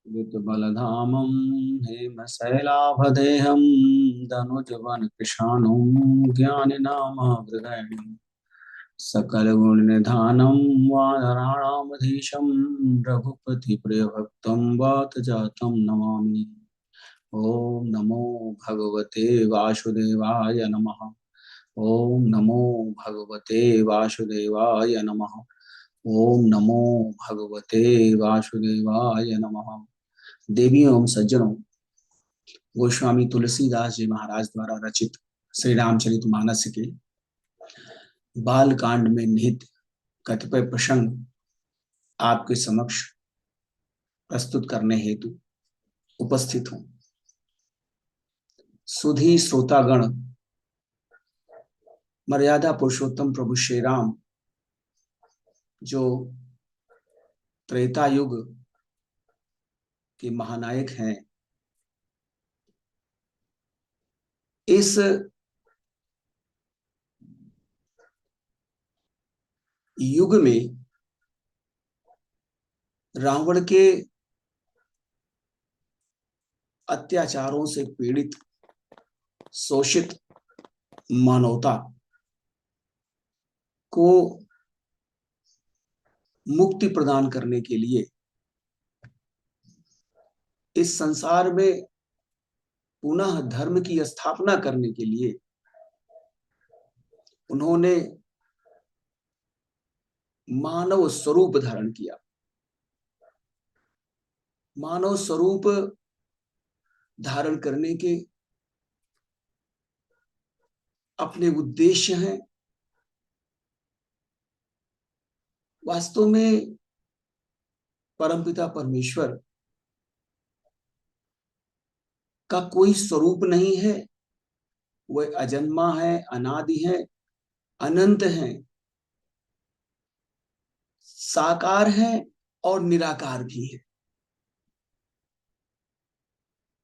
वितबलधामं हेमशैलाभदेहं दनुजवनकृशानुं ज्ञानिनामहृदयं सकलगुणनिधानं वानराणामधीशं रघुपतिप्रियभक्तं वातजातं नमामि। ॐ नमो भगवते वासुदेवाय नमः। ॐ नमो भगवते वासुदेवाय नमः। ॐ नमो भगवते वासुदेवाय नमः। देवियों एवं सज्जनों, गोस्वामी तुलसीदास जी महाराज द्वारा रचित श्री रामचरितमानस के बाल कांड में निहित कतिपय प्रसंग आपके समक्ष प्रस्तुत करने हेतु उपस्थित हूं। सुधी श्रोतागण, मर्यादा पुरुषोत्तम प्रभु श्री राम जो त्रेता युग के महानायक हैं, इस युग में रावण के अत्याचारों से पीड़ित शोषित मानवता को मुक्ति प्रदान करने के लिए इस संसार में पुनः धर्म की स्थापना करने के लिए उन्होंने मानव स्वरूप धारण किया। मानव स्वरूप धारण करने के अपने उद्देश्य हैं। वास्तव में परमपिता परमेश्वर का कोई स्वरूप नहीं है। वह अजन्मा है, अनादि है, अनंत है, साकार है और निराकार भी है।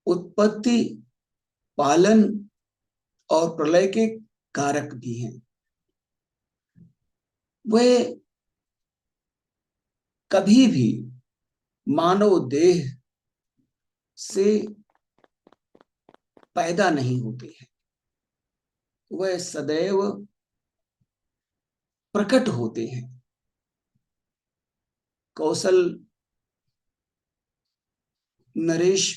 उत्पत्ति, पालन और प्रलय के कारक भी हैं। वह कभी भी मानव देह से पैदा नहीं होते हैं। वह सदैव प्रकट होते हैं। कौशल नरेश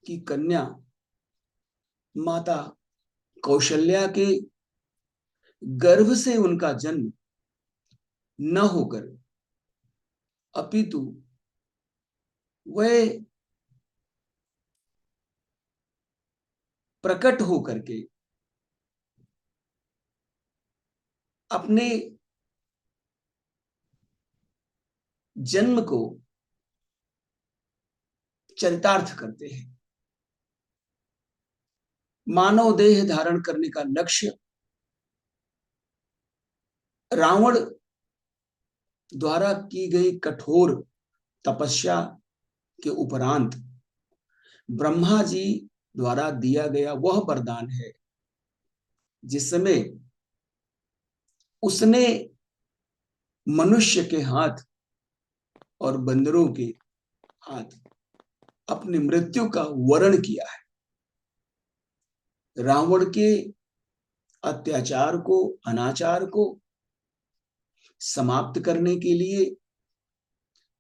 की कन्या माता कौशल्या के गर्भ से उनका जन्म न होकर अपितु वह प्रकट होकर के अपने जन्म को चरितार्थ करते हैं। मानव देह धारण करने का लक्ष्य रावण द्वारा की गई कठोर तपस्या के उपरांत ब्रह्मा जी द्वारा दिया गया वह वरदान है जिसमें उसने मनुष्य के हाथ और बंदरों के हाथ अपनी मृत्यु का वरण किया है। रावण के अत्याचार को, अनाचार को समाप्त करने के लिए,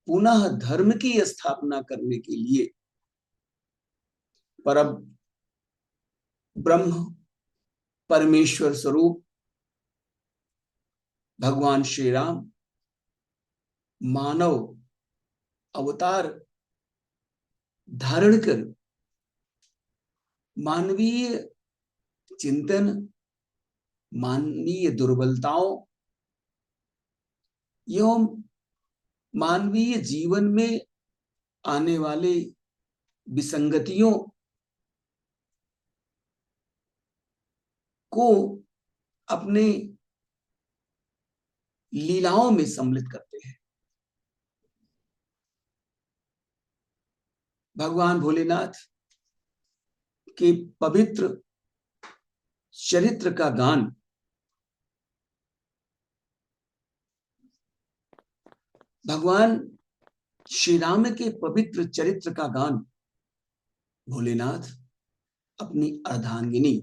पुनः धर्म की स्थापना करने के लिए परम ब्रह्म परमेश्वर स्वरूप भगवान श्री राम मानव अवतार धारण कर मानवीय चिंतन, मानवीय दुर्बलताओं एवं मानवीय जीवन में आने वाले विसंगतियों को अपने लीलाओं में सम्मिलित करते हैं। भगवान भोलेनाथ के पवित्र चरित्र का गान भगवान श्री राम के पवित्र चरित्र का गान भोलेनाथ अपनी अर्धांगिनी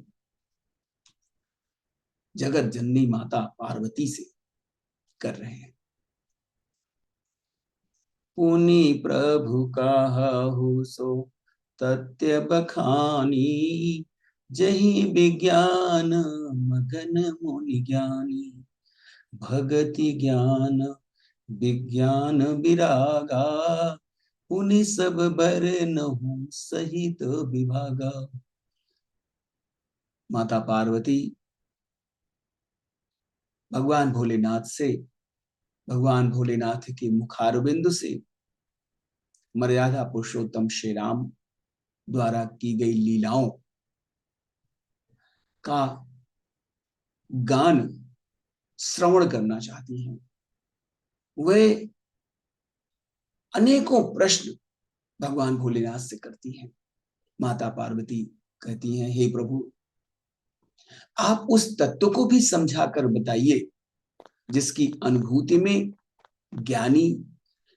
जगत जननी माता पार्वती से कर रहे हैं। पुनि प्रभु कहु सो तथ्य बखानी, जहि विज्ञान मगन मुनि ज्ञानी। भगति ज्ञान विज्ञान विरागा, पुनि सब बरनहु सहित विभागा। माता पार्वती भगवान भोलेनाथ से, भगवान भोलेनाथ के मुखारबिंद से मर्यादा पुरुषोत्तम श्री राम द्वारा की गई लीलाओं का गान श्रवण करना चाहती हैं। वे अनेकों प्रश्न भगवान भोलेनाथ से करती हैं। माता पार्वती कहती हैं, हे प्रभु, आप उस तत्व को भी समझा कर बताइए जिसकी अनुभूति में ज्ञानी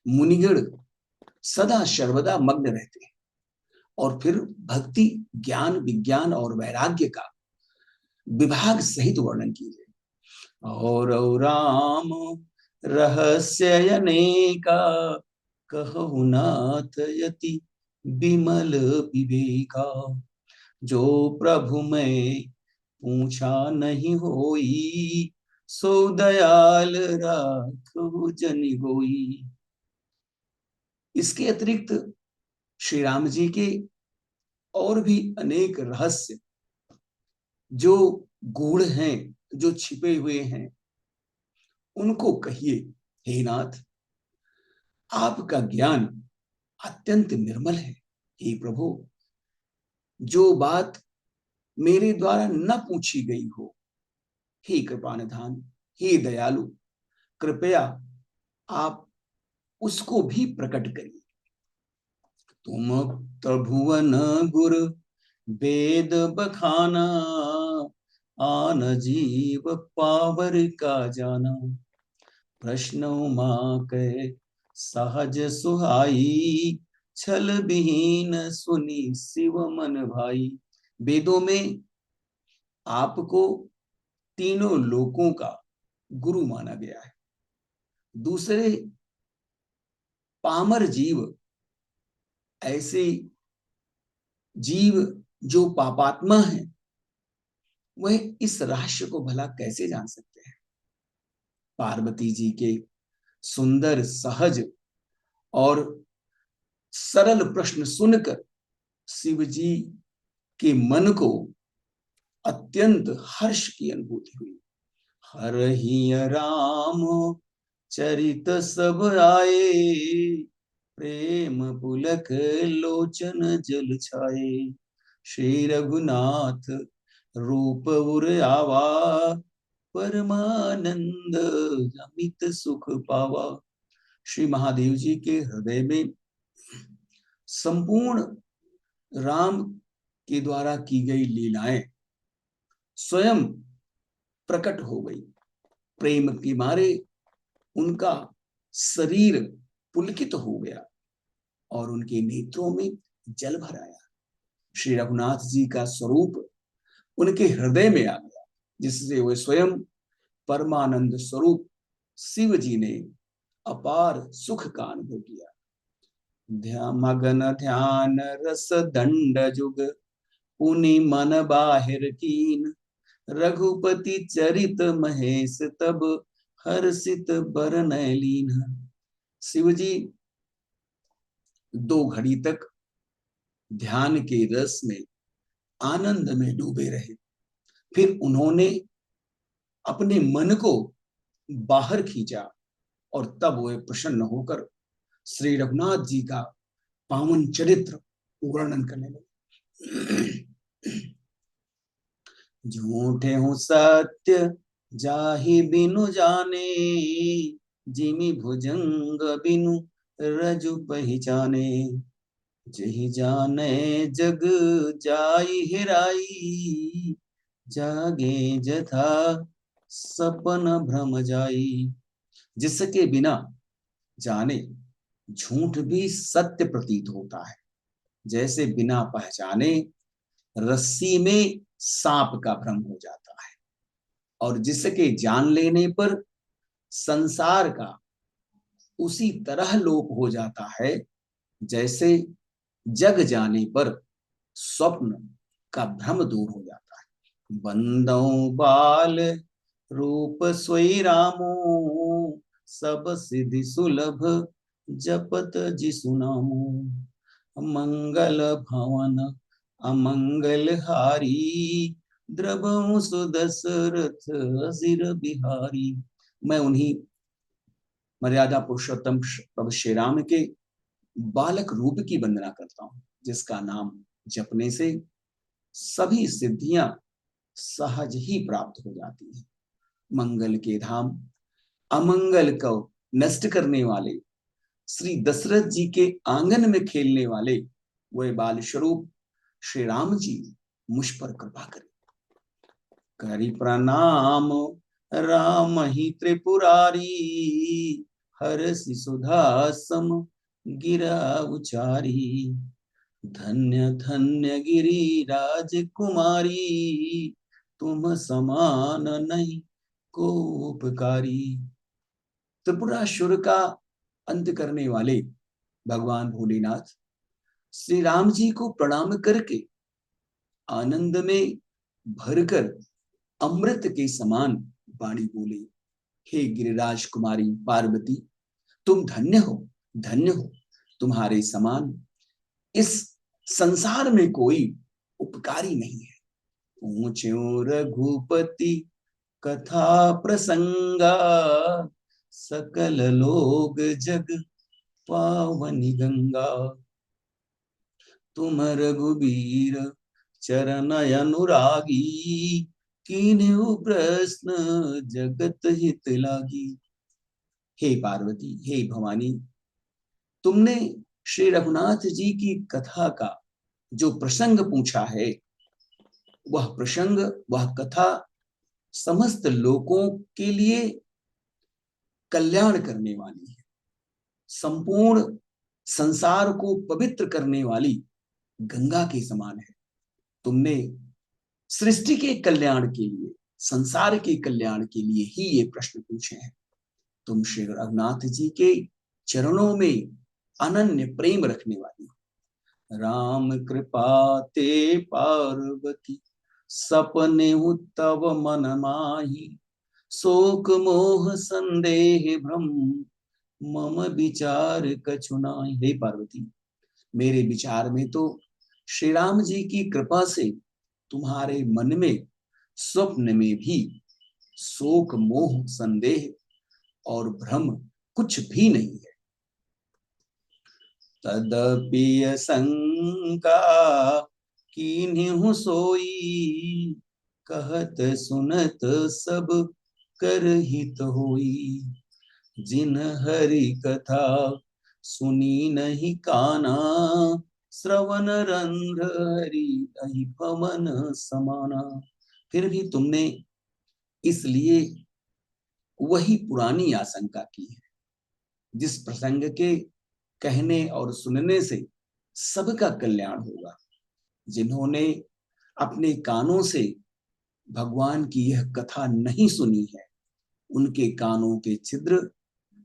मुनिगण सदा सर्वदा मग्न रहते हैं, और फिर भक्ति ज्ञान विज्ञान और वैराग्य का विभाग सहित वर्णन कीजिए। और राम रहस्य अनेका, कहु नाथ यति विमल विवेका। जो प्रभु में पूछा नहीं होई, सो दयाल राखो जनि होई। इसके अतिरिक्त श्री राम जी के और भी अनेक रहस्य जो गूढ़ हैं, जो छिपे हुए हैं, उनको कहिए। हे नाथ, आपका ज्ञान अत्यंत निर्मल है। हे प्रभु, जो बात मेरे द्वारा न पूछी गई हो, हे कृपानिधान, हे दयालु, कृपया आप उसको भी प्रकट करिए। तुम त्रिभुवन गुर वेद बखाना, आन जीव पावर का जाना। प्रश्न मां कह सहज सुहाई, छल विहीन सुनी शिव मन भाई। वेदों में आपको तीनों लोकों का गुरु माना गया है। दूसरे पामर जीव, ऐसे जीव जो पापात्मा हैं, वह इस रहस्य को भला कैसे जान सकते हैं। पार्वती जी के सुंदर सहज और सरल प्रश्न सुनकर शिव जी के मन को अत्यंत हर्ष की अनुभूति हुई। हर ही राम चरित सब आए, प्रेम पुलक लोचन जल छाए। श्री रघुनाथ रूप उर आवा, परमानंद अमित सुख पावा। श्री महादेव जी के हृदय में संपूर्ण राम के द्वारा की गई लीलाएं स्वयं प्रकट हो गई। प्रेम के मारे उनका शरीर पुलकित हो गया और उनके नेत्रों में जल भर आया। श्री रघुनाथ जी का स्वरूप उनके हृदय में आ गया, जिससे वे स्वयं परमानंद स्वरूप शिव जी ने अपार सुख का अनुभव किया। मगन ध्यान रस दंड जुग, पुनि मन बाहिर कीन। रघुपति चरित महेश तब, हर्षित बरन लीन। शिव जी 2 घड़ी तक ध्यान के रस में आनंद में डूबे रहे। फिर उन्होंने अपने मन को बाहर खींचा और तब वे प्रसन्न होकर श्री रघुनाथ जी का पावन चरित्र वर्णन करने लगे। झूठे हूं सत्य जाहि बिनु जाने, जिमि भुजंग बिनु रजु पहचाने। जहि जाने जग जाई हेराई, जागे जथा सपन भ्रम जाई। जिसके बिना जाने झूठ भी सत्य प्रतीत होता है, जैसे बिना पहचाने रस्सी में सांप का भ्रम हो जाता है, और जिसके जान लेने पर संसार का उसी तरह लोप हो जाता है, जैसे जग जाने पर स्वप्न का भ्रम दूर हो जाता है। बंदो बाल रूप सोई रामो, सब सिद्धि सुलभ जपत जिसु नामो। मंगल भवन अमंगल हारी, द्रवहु सुदशरथ असिर बिहारी। मैं उन्हीं मर्यादा पुरुषोत्तम प्रभु श्री राम के बालक रूप की वंदना करता हूँ, जिसका नाम जपने से सभी सिद्धियां सहज ही प्राप्त हो जाती हैं। मंगल के धाम अमंगल को नष्ट करने वाले, श्री दशरथ जी के आंगन में खेलने वाले वह बाल स्वरूप श्री राम जी मुझ पर कृपा करें। करि प्रणाम राम ही त्रिपुरारी, हरषि सुधा सम गिरा उचारी। धन्य धन्य गिरिराज कुमारी, तुम समान नहीं को उपकारी। त्रिपुरासुर का अंत करने वाले भगवान भोलेनाथ श्री राम जी को प्रणाम करके आनंद में भरकर अमृत के समान वाणी बोले, हे गिरिराज कुमारी पार्वती, तुम धन्य हो, धन्य हो। तुम्हारे समान इस संसार में कोई उपकारी नहीं है। ऊंचो रघुपति कथा प्रसंगा, सकल लोग जग पावनी गंगा। तुम रघुबीर चरण अनुरागी, कीन्हु प्रश्न जगत हित लागी। हे पार्वती, हे भवानी, तुमने श्री रघुनाथ जी की कथा का जो प्रसंग पूछा है, वह प्रसंग, वह कथा समस्त लोगों के लिए कल्याण करने वाली है, संपूर्ण संसार को पवित्र करने वाली गंगा के समान है। तुमने सृष्टि के कल्याण के लिए, संसार के कल्याण के लिए ही ये प्रश्न पूछे हैं। तुम श्री रघुनाथ जी के चरणों में अनन्य प्रेम रखने वाली हो। राम कृपा ते पार्वती, सपने तव मन माही। शोक मोह संदेह भ्रम, मम विचार कछु नाहि। हे पार्वती, मेरे विचार में तो श्री राम जी की कृपा से तुम्हारे मन में स्वप्न में भी शोक मोह संदेह और भ्रम कुछ भी नहीं है। तदपि शंका कीन्हु सोई, कहत सुनत सब कर हित होई। जिन हरि कथा सुनी नहीं काना, श्रवण रंध्र हरि अहि पवन समाना। फिर भी तुमने इसलिए वही पुरानी आशंका की है, जिस प्रसंग के कहने और सुनने से सबका कल्याण होगा। जिन्होंने अपने कानों से भगवान की यह कथा नहीं सुनी है, उनके कानों के छिद्र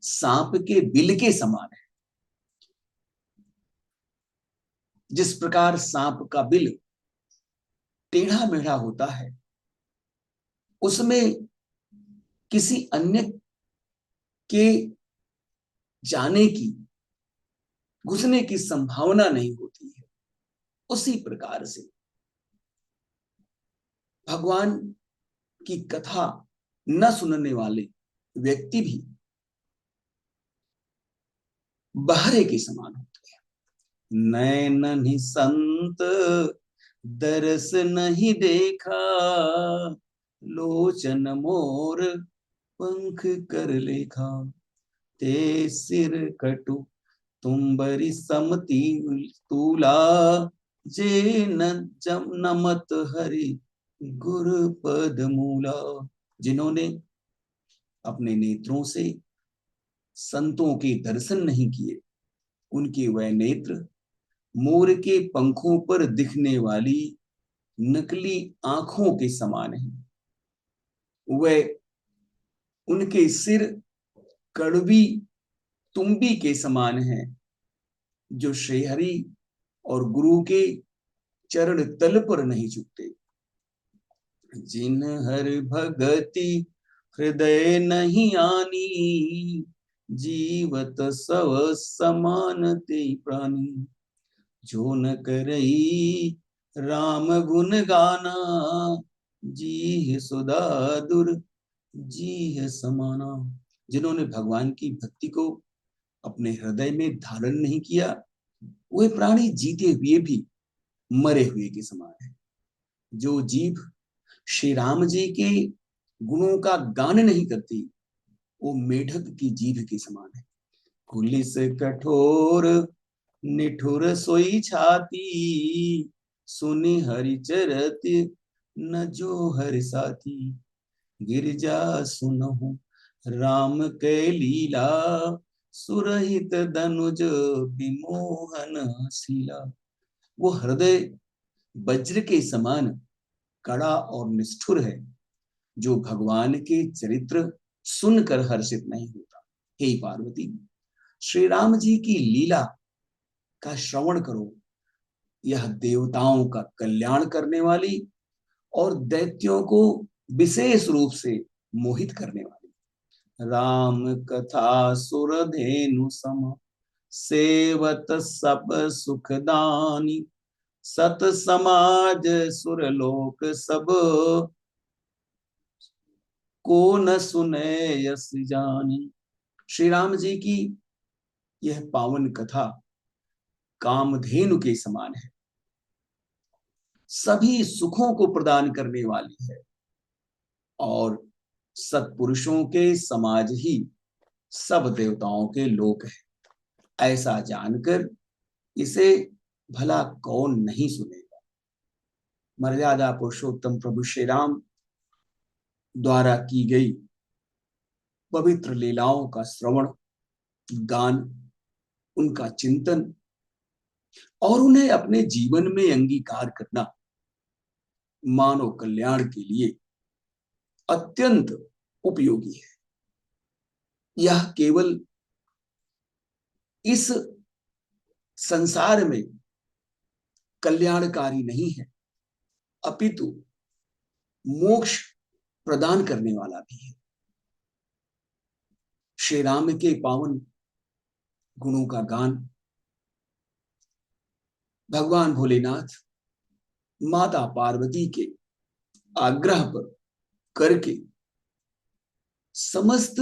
सांप के बिल के समान है। जिस प्रकार सांप का बिल टेढ़ा मेढ़ा होता है, उसमें किसी अन्य के जाने की, घुसने की संभावना नहीं होती है, उसी प्रकार से भगवान की कथा न सुनने वाले व्यक्ति भी बहरे के समान होते हैं। नैन ही संत दरस नहीं देखा, लोचन मोर पंख कर लेखा। ते सिर कटु तुम्बरी समति तूला, जे न जम नमत हरि गुरु पद मूला। जिन्होंने अपने नेत्रों से संतों के दर्शन नहीं किए, उनके वह नेत्र मोर के पंखों पर दिखने वाली नकली आंखों के समान है। वह उनके सिर कड़वी तुम्बी के समान है, जो श्रीहरि और गुरु के चरण तल पर नहीं झुकते। जिन हर भगति हृदय नहीं आनी, जीवत सव समान ते प्राणी। जो न करई राम गुण गाना, जी सुधा दुर जी समाना। जिन्होंने भगवान की भक्ति को अपने हृदय में धारण नहीं किया, वे प्राणी जीते हुए भी मरे हुए के समान है। जो जीभ श्री राम जी के गुणों का गान नहीं करती, वो मेढक की जीभ के समान है। कुलिस कठोर निठुर सोई छाती, सुनि हरि चरत न जो हरि साथी। गिरजा सुनहु राम कै लीला, सुरहित धनुज विमोहन शीला। वो हृदय वज्र के समान कड़ा और निष्ठुर है, जो भगवान के चरित्र सुनकर हर्षित नहीं होता। हे पार्वती, श्री राम जी की लीला का श्रवण करो। यह देवताओं का कल्याण करने वाली और दैत्यों को विशेष रूप से मोहित करने वाली। राम कथा सुरधेनु सम, सेवत सब सुखदानी। सत समाज सुरलोक सब, को न सुने यस जानी। श्री राम जी की यह पावन कथा कामधेनु के समान है, सभी सुखों को प्रदान करने वाली है, और सत्पुरुषों के समाज ही सब देवताओं के लोक है। ऐसा जानकर इसे भला कौन नहीं सुनेगा। मर्यादा पुरुषोत्तम प्रभु श्री राम द्वारा की गई पवित्र लीलाओं का श्रवण, गान, उनका चिंतन और उन्हें अपने जीवन में अंगीकार करना मानव कल्याण के लिए अत्यंत उपयोगी है। यह केवल इस संसार में कल्याणकारी नहीं है, अपितु मोक्ष प्रदान करने वाला भी है। श्री राम के पावन गुणों का गान भगवान भोलेनाथ माता पार्वती के आग्रह पर करके समस्त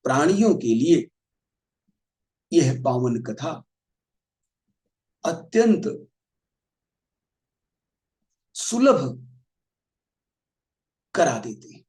प्राणियों के लिए यह पावन कथा अत्यंत सुलभ करा देते हैं।